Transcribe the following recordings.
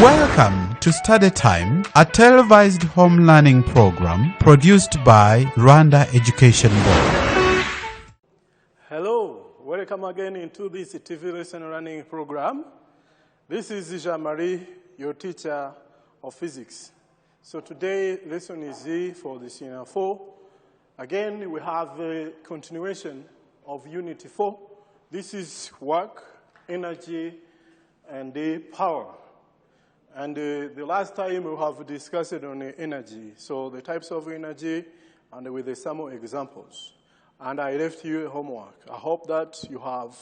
Welcome to Study Time, a televised home learning program produced by Rwanda Education Board. Hello, welcome again into this TV lesson learning program. This is Jean-Marie, your teacher of physics. So today, lesson is Z for the senior 4. Again, we have a continuation of Unit 4. This is work, energy, and the power. And the last time we have discussed on energy, so the types of energy and with some examples. And I left you a homework. I hope that you have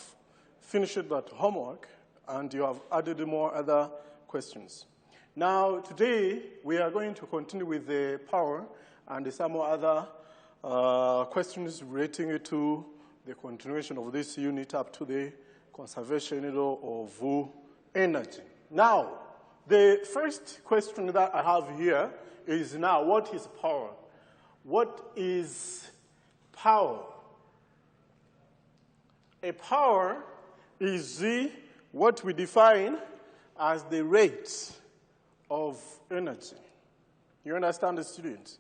finished that homework and you have added more other questions. Now, today, we are going to continue with the power and some other questions relating to the continuation of this unit up to the conservation of energy. Now, the first question that I have here is now, what is power? What is power? A power is what we define as the rate of energy. You understand, students?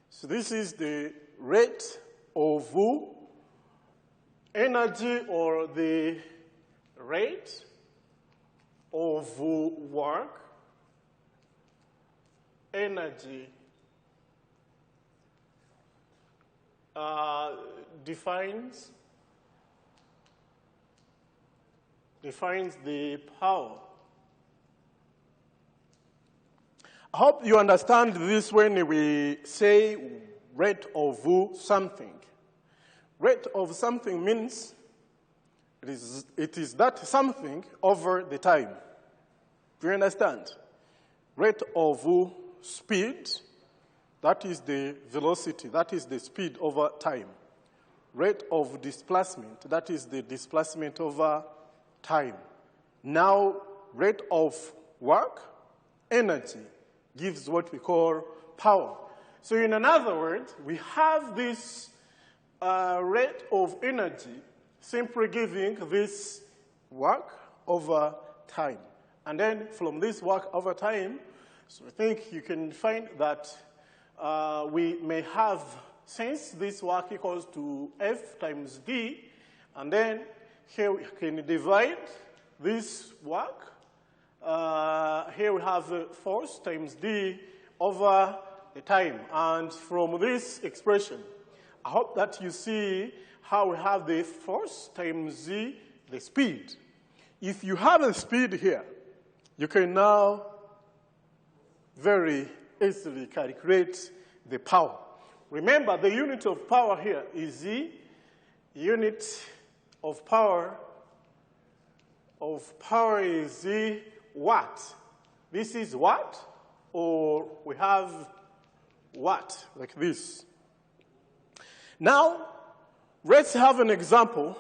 So this is the rate of energy, or the rate of work, energy, defines the power. I hope you understand this when we say rate of something. Rate of something means it is that something over the time. Do you understand? Rate of speed, that is the velocity, that is the speed over time. Rate of displacement, that is the displacement over time. Now, rate of work, energy, gives what we call power. So in other words, we have this rate of energy simply giving this work over time. And then from this work over time, so I think you can find that we may have, since this work equals to F times D, and then here we can divide this work. Here we have force times D over the time. And from this expression, I hope that you see how we have the force times Z, the speed. If you have a speed here, you can now very easily calculate the power. Remember, the unit of power here is Z. Unit of power is Z watt. This is watt, or we have watt, like this. Now, let's have an example,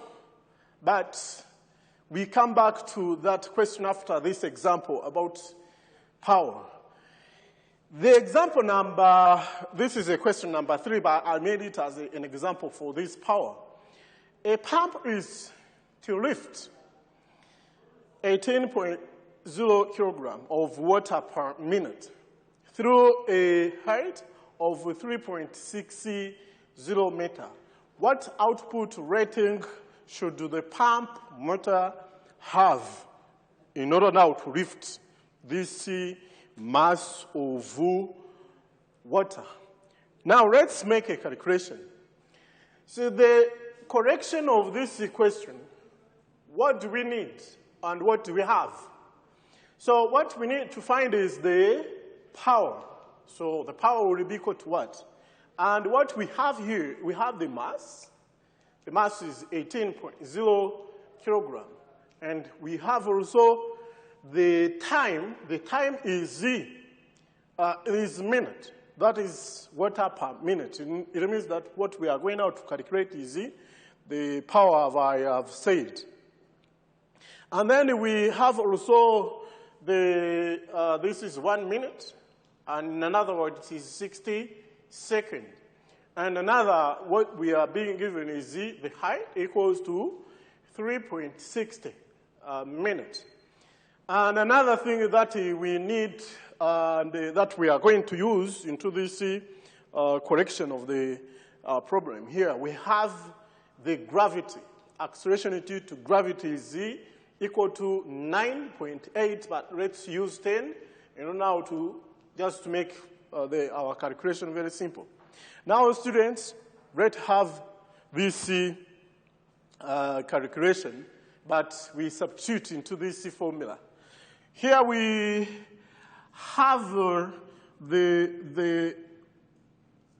but we come back to that question after this example about power. The example number, this is a question number 3, but I made it as an example for this power. A pump is to lift 18.0 kilogram of water per minute through a height of 3.60 meter. What output rating should the pump motor have in order now to lift this mass of water? Now let's make a calculation. So the correction of this equation, what do we need and what do we have? So what we need to find is the power. So the power will be equal to what? And what we have here, we have the mass. The mass is 18.0 kilogram. And we have also the time. The time is Z, is minute. That is water per minute. It means that what we are going out to calculate is Z, the power I have said. And then we have also this is 1 minute, and in another word, it is 60 seconds. And another, what we are being given is Z, the height, equals to 3.60 minutes. And another thing that we need and that we are going to use into this correction of the problem here, we have the gravity. Acceleration due to gravity is z equal to 9.8, but let's use 10 now to just to make our calculation very simple. Now, students, let's have this calculation, but we substitute into this formula. Here we have the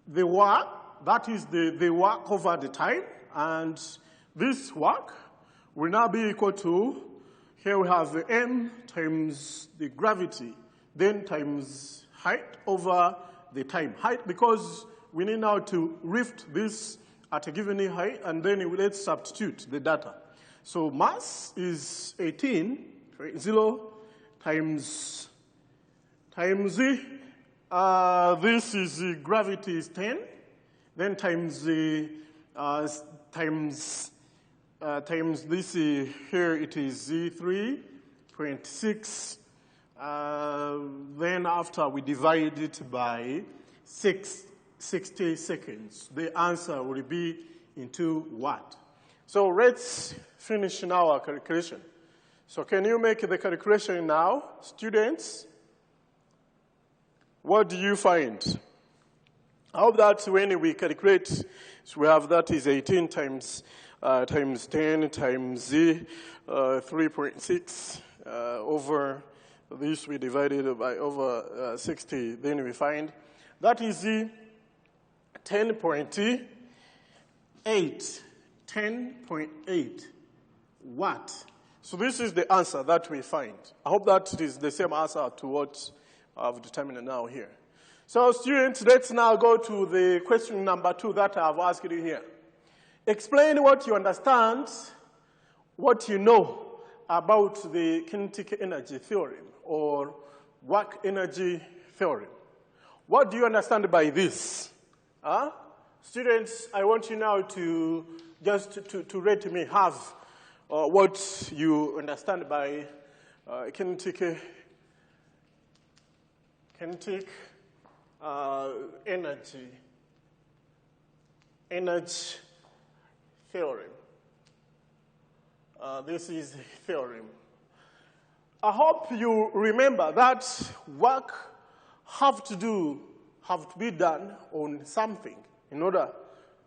work, that is the work over the time, and this work will now be equal to, here we have the m times the gravity, then times height over the time. Height, because we need now to lift this at a given height, and then let's substitute the data. So mass is 18, 0 times z. This is the gravity is 10, then times the times this here it is z3.6. Then after we divide it by 60 seconds, the answer will be into what? So let's finish now our calculation. So can you make the calculation now, students? What do you find? I hope that when we calculate, so we have that is 18 times 10 times z 3.6 over this we divided by over 60. Then we find that is the 10.8 watt. So this is the answer that we find. I hope that it is the same answer to what I've determined now here. So students, let's now go to the question number 2 that I've asked you here. Explain what you understand, what you know about the kinetic energy theorem or work energy theorem. What do you understand by this? Students, I want you now to just to let me have what you understand by kinetic energy theorem. This is the theorem. I hope you remember that work have to be done on something in order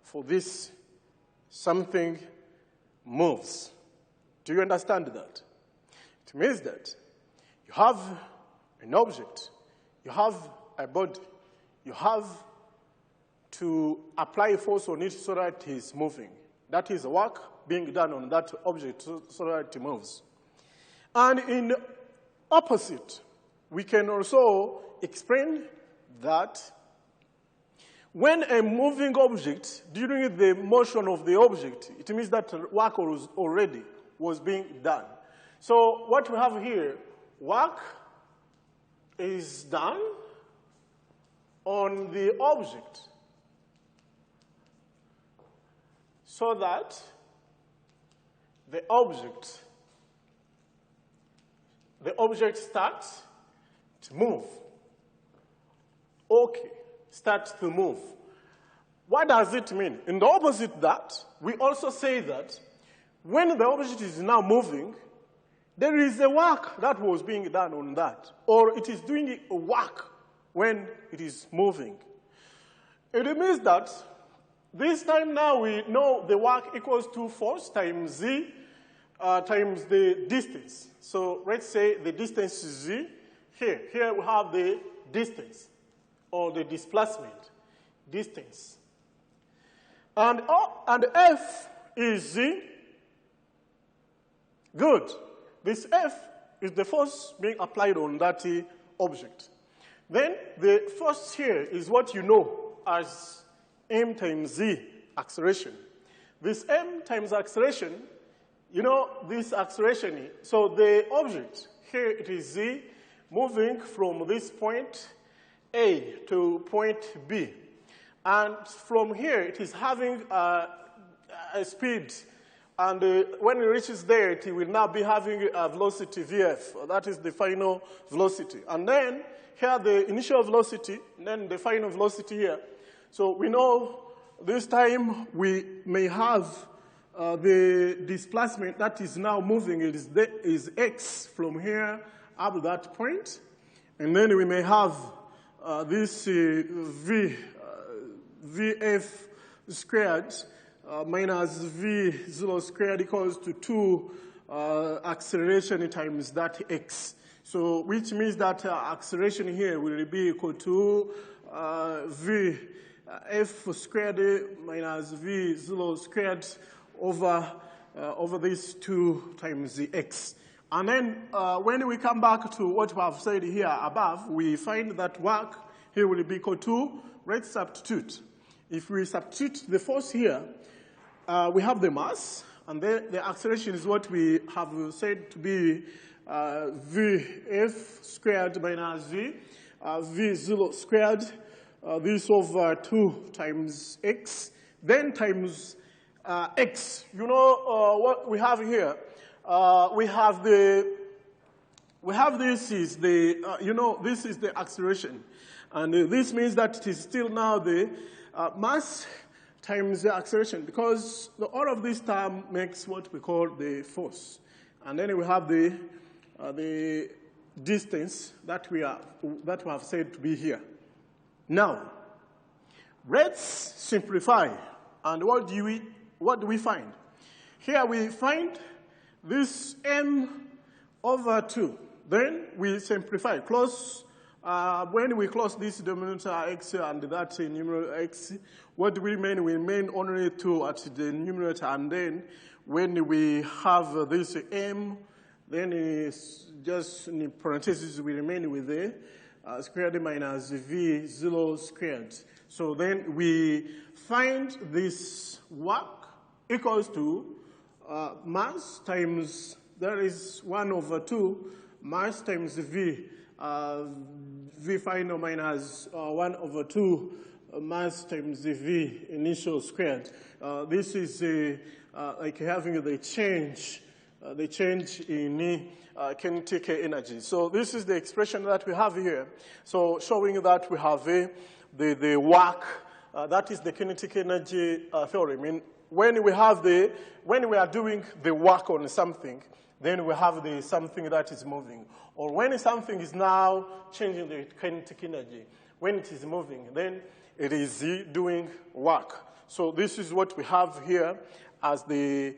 for this something moves. Do you understand that? It means that you have an object, you have a body, you have to apply force on it so that it is moving. That is work being done on that object so that it moves. And in opposite, we can also explain that when a moving object, during the motion of the object, it means that work was being done. So what we have here, work is done on the object so that the object starts to move. Okay, starts to move. What does it mean? In the opposite that, we also say that when the object is now moving, there is a work that was being done on that, or it is doing a work when it is moving. It means that this time now we know the work equals to force times z times the distance. So let's say the distance is z. Here we have the distance or the displacement distance. And F is z. Good. This F is the force being applied on that object. Then the force here is what you know as m times z, acceleration. This m times acceleration, you know this acceleration. So the object, here it is z, moving from this point A to point B. And from here, it is having a speed And when it reaches there, it will now be having a velocity VF. That is the final velocity. And then here the initial velocity, and then the final velocity here. So we know this time we may have the displacement that is now moving is x from here up to that point. And then we may have this VF squared minus V0 squared equals to 2 acceleration times that x. So which means that acceleration here will be equal to F squared minus V0 squared over these 2 times the x. And then when we come back to what we have said here above, we find that work here will be equal to, let's substitute. If we substitute the force here, we have the mass, and then the acceleration is what we have said to be Vf squared minus V0 squared, this over 2 times x, then times x. You know what we have here? We have this is the, this is the acceleration. And this means that it is still now the mass times the acceleration, because all of this term makes what we call the force. And then we have the distance that we have said to be here. Now, let's simplify. And what do we find? Here we find this m over 2. Then we simplify. When we close this denominator x and that numerator x, what do we mean? We mean only 2 at the numerator. And then when we have this m, then it's just in parentheses, we remain with the squared minus V0 squared. So then we find this work equals to mass times, that is 1 over 2, mass times V, V final minus 1 over 2, mass times the V initial squared. This is like having the change in kinetic energy. So this is the expression that we have here. So showing that we have the work, that is the kinetic energy theorem. When we are doing the work on something, then we have the something that is moving. Or when something is now changing the kinetic energy, when it is moving, then it is doing work. So this is what we have here as the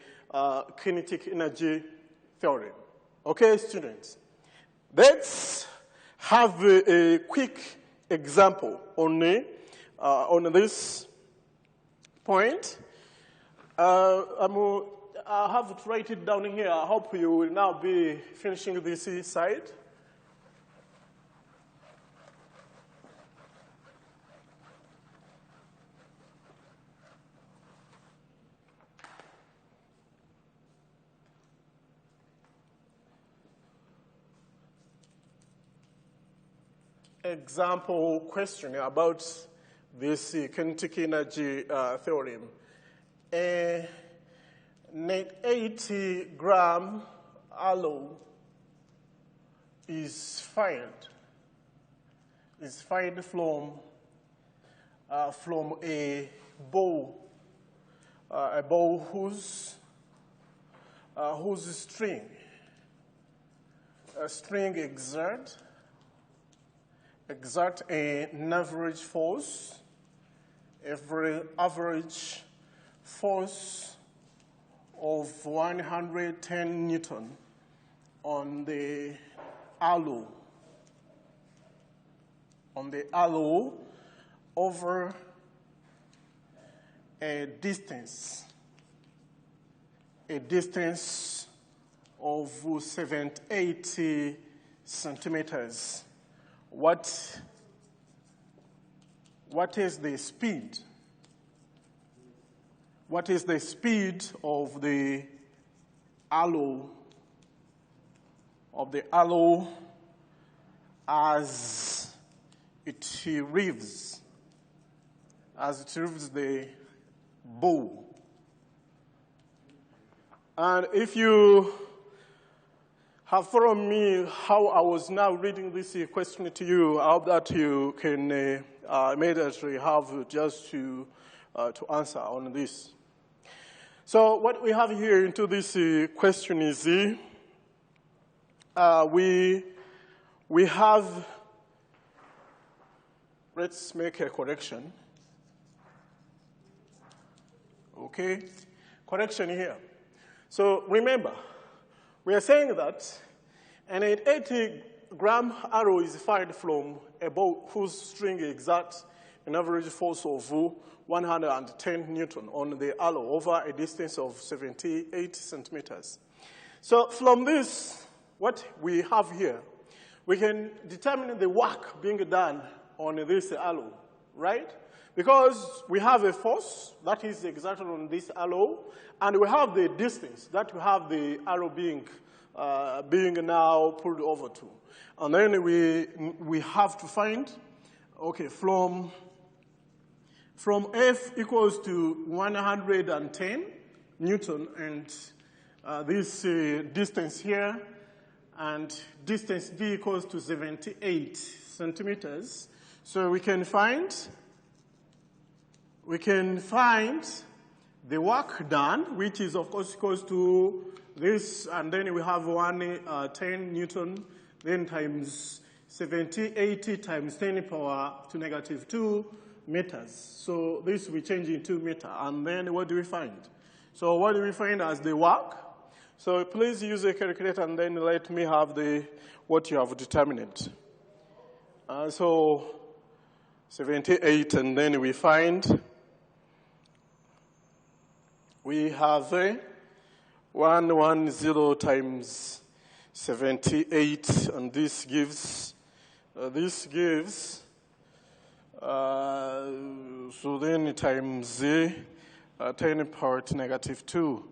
kinetic energy theorem. Okay, students? Let's have a quick example on this point. I have to write it down here. I hope you will now be finishing this side. Example question about this kinetic energy theorem. A 80-gram aloe is fired from a bow whose string exert an average force, of 110 Newton on the aloe over a distance of 780 centimeters. What is the speed? What is the speed of the aloe as it reaves the bow? And if you have followed me how I was now reading this question to you, I hope that you can immediately have just to answer on this. So what we have here into this question is we have, let's make a correction. Okay, correction here. So remember, we are saying that an 80-gram arrow is fired from a bow whose string exerts an average force of 110 Newton on the arrow over a distance of 78 centimeters. So from this, what we have here, we can determine the work being done on this arrow, right? Because we have a force that is exerted on this arrow, and we have the distance that we have the arrow being now pulled over to. And then we have to find, okay, from F equals to 110 Newton, and this distance here, and distance D equals to 78 centimeters. So we can find the work done, which is, of course, equals to this, and then we have 110 Newton, then times 70, 80 times 10 power to negative 2 meters. So this we change into meter, and then what do we find? So what do we find as the work? So please use a calculator, and then let me have what you have determined. So 78, and then we find we have 110 times 78, and this gives, so then times 10 power to negative 2,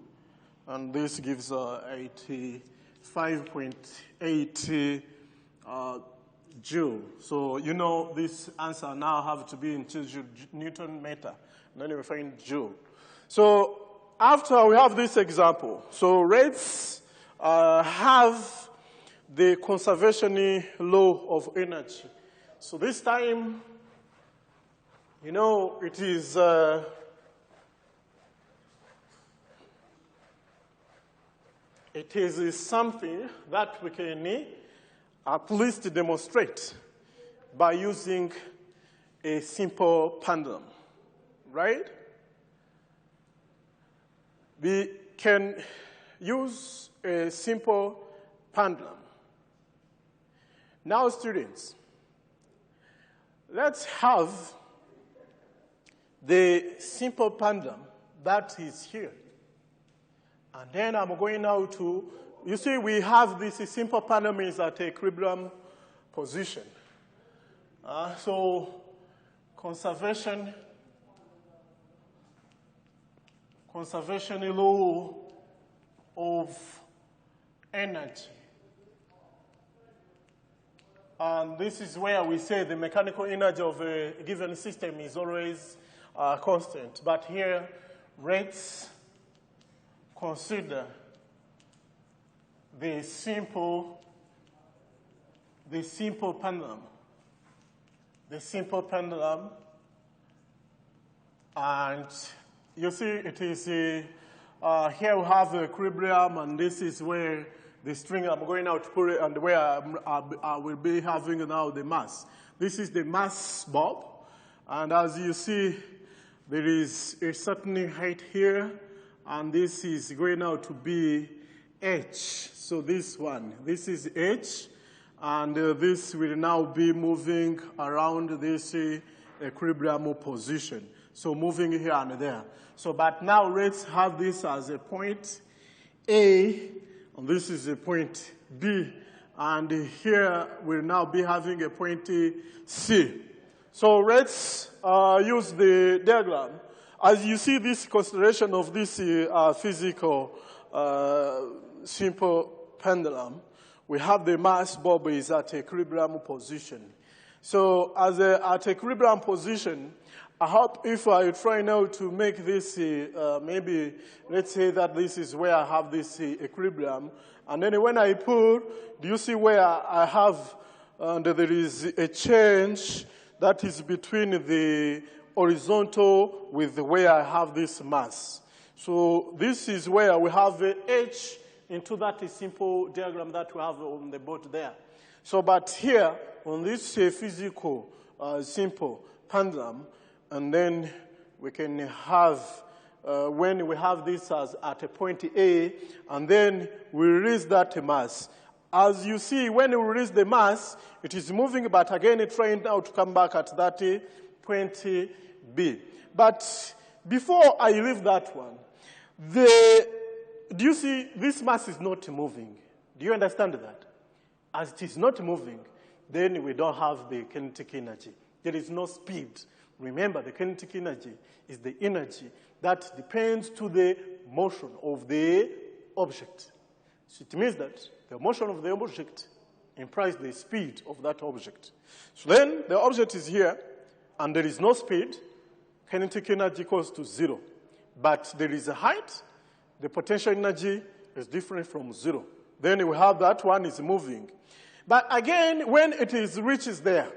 and this gives 85.8 joule. So you know this answer now have to be in Newton meter, and then we find joule. So after we have this example, so let's have the conservation law of energy. So this time, you know, it is something that we can at least demonstrate by using a simple pendulum, right? We can use a simple pendulum. Now, students, let's have the simple pendulum that is here. And then I'm going now to, you see, we have this simple pendulum is at equilibrium position. So conservation law of energy. And this is where we say the mechanical energy of a given system is always constant. But here, let's consider the simple pendulum. The simple pendulum, and you see it is here we have the equilibrium, and this is where the string I'm going out to put it, and where I will be having now the mass. This is the mass bulb, and as you see, there is a certain height here, and this is going out to be H. So this is H, and this will now be moving around this equilibrium position. So moving here and there. So, but now let's have this as a point A, and this is a point B, and here we'll now be having a point C. So let's use the diagram. As you see this consideration of this physical simple pendulum, we have the mass bulb is at equilibrium position. So as at equilibrium position, I hope if I try now to make this, maybe let's say that this is where I have this equilibrium, and then when I pull, do you see where I have, and there is a change that is between the horizontal with where I have this mass. So this is where we have H into that simple diagram that we have on the board there. So, but here, on this physical simple pendulum, and then we can have, when we have this as at a point A, and then we release that mass. As you see, when we release the mass, it is moving, but again, it's trying now to come back at that point B. But before I leave that one, do you see this mass is not moving? Do you understand that? As it is not moving, then we don't have the kinetic energy. There is no speed. Remember, the kinetic energy is the energy that depends to the motion of the object. So it means that the motion of the object implies the speed of that object. So then the object is here, and there is no speed. Kinetic energy equals to 0. But there is a height. The potential energy is different from 0. Then we have that one is moving. But again, when it reaches there,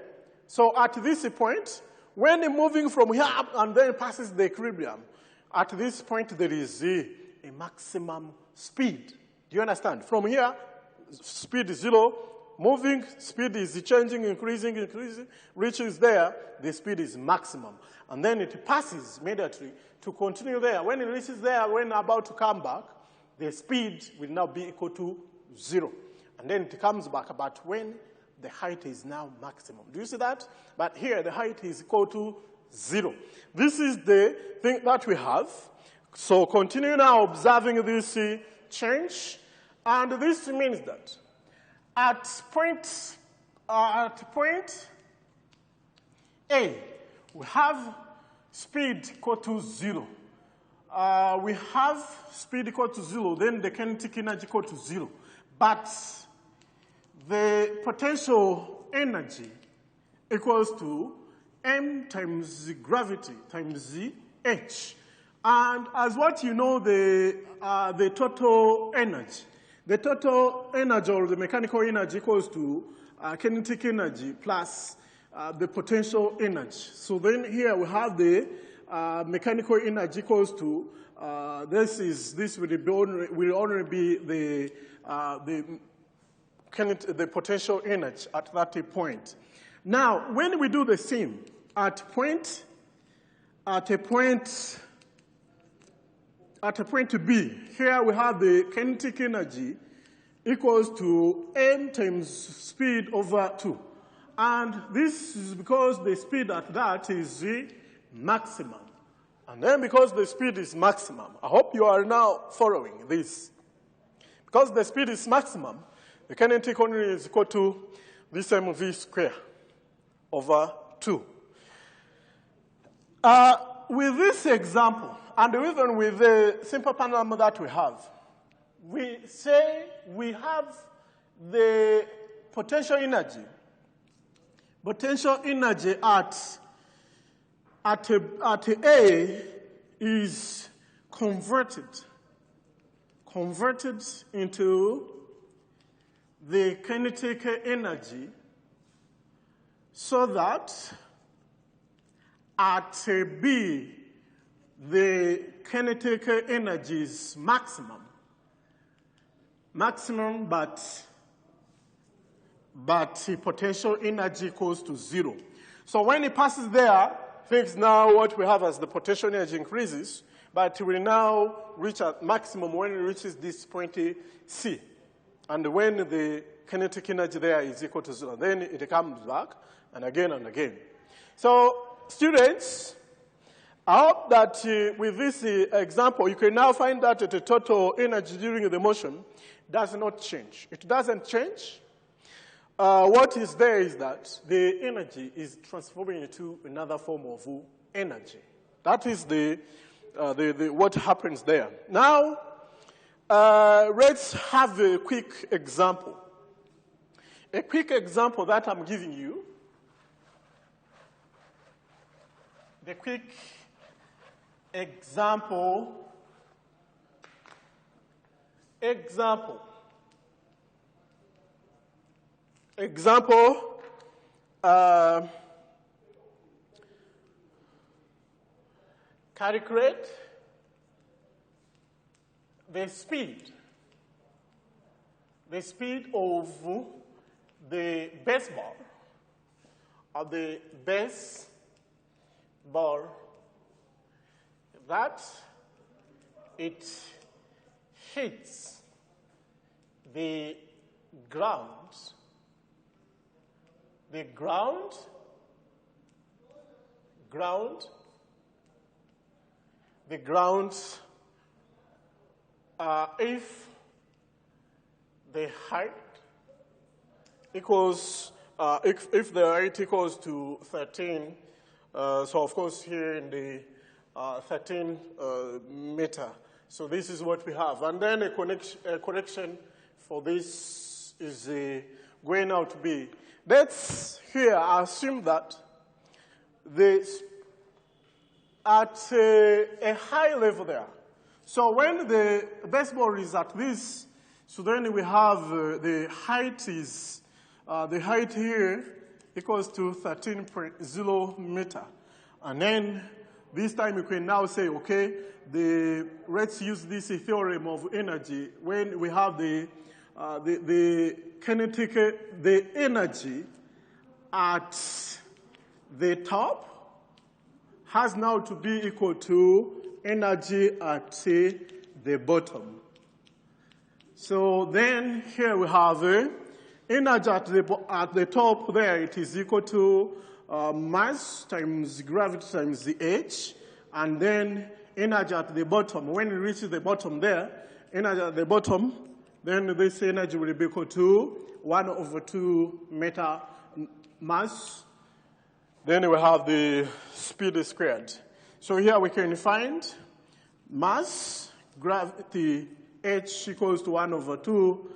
so at this point, when moving from here up and then passes the equilibrium, at this point there is a maximum speed. Do you understand? From here, speed is 0, moving, speed is changing, increasing, reaches there, the speed is maximum. And then it passes immediately to continue there. When it reaches there, when about to come back, the speed will now be equal to 0. And then it comes back about when the height is now maximum. Do you see that? But here, the height is equal to 0. This is the thing that we have. So continue now observing this change. And this means that at point A, we have speed equal to 0. We have speed equal to 0, then the kinetic energy equal to 0. But the potential energy equals to m times the gravity times the h. And as what you know, the total energy. The total energy or the mechanical energy equals to kinetic energy plus the potential energy. So then here we have the mechanical energy equals to, this will only be the potential energy at that point. Now, when we do the same at a point B, here we have the kinetic energy equals to m times speed over 2. And this is because the speed at that is the maximum. And then because the speed is maximum, I hope you are now following this. Because the speed is maximum, the kinetic energy is equal to this mv square over 2. With this example, and even with the simple pendulum that we have, we say we have the potential energy. Potential energy at A is converted into the kinetic energy so that at B, the kinetic energy is maximum, but the potential energy equals to 0. So when it passes there, fix now what we have as the potential energy increases, but it will now reach at maximum when it reaches this point C. And when the kinetic energy there is equal to 0, then it comes back and again and again. So students, I hope that with this example, you can now find that the total energy during the motion does not change. It doesn't change. What is there is that the energy is transforming into another form of energy. That is what happens there. Now, let's have a quick example. A quick example that I'm giving you the quick example. Calculate the speed of the baseball, that it hits the ground, if the height equals, if the height equals to 13, so of course here in the 13 meter. So this is what we have. And then a correction for this is going out to be. Let's here assume that at a high level there. So when the baseball is at this, so then we have the height here equals to 13.0 meter. And then this time you can now say, okay, let's use this theorem of energy. When we have the kinetic, the energy at the top has now to be equal to energy at the bottom. So then here we have energy at the top there. It is equal to mass times gravity times the h, and then energy at the bottom. When it reaches the bottom there, energy at the bottom, then this energy will be equal to 1/2 meter mass. Then we have the speed squared. So here we can find mass, gravity, h equals to 1/2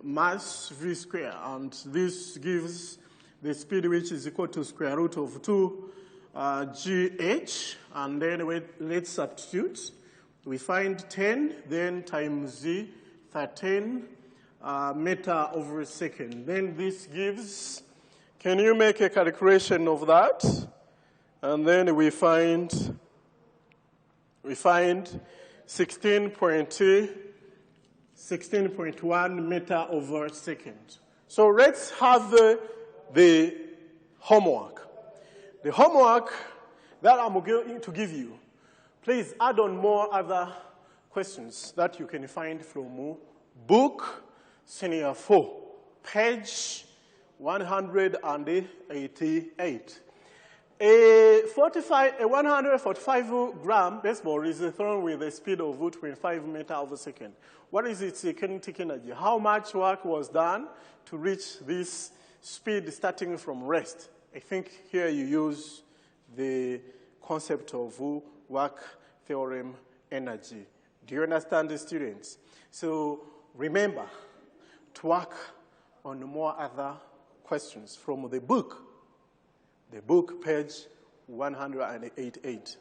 mass v square. And this gives the speed which is equal to square root of 2 gh. And then let's substitute. We find 10, then times the 13 meter over a second. Then this gives, can you make a calculation of that? And then we find 16.1 meter over second. So let's have the homework. The homework that I'm going to give you, please add on more other questions that you can find from book senior 4, page 188. A 145 gram baseball is thrown with a speed of 2.5 meters over second. What is its kinetic energy? How much work was done to reach this speed starting from rest? I think here you use the concept of work theorem energy. Do you understand, the students? So remember to work on more other questions from the book. The book, page 188.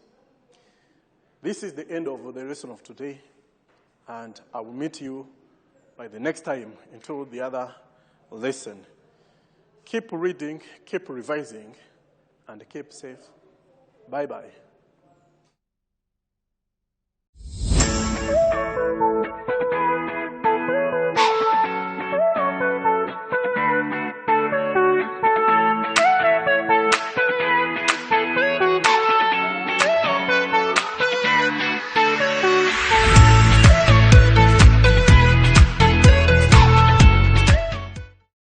This is the end of the lesson of today, and I will meet you by the next time into the other lesson. Keep reading, keep revising, and keep safe. Bye-bye.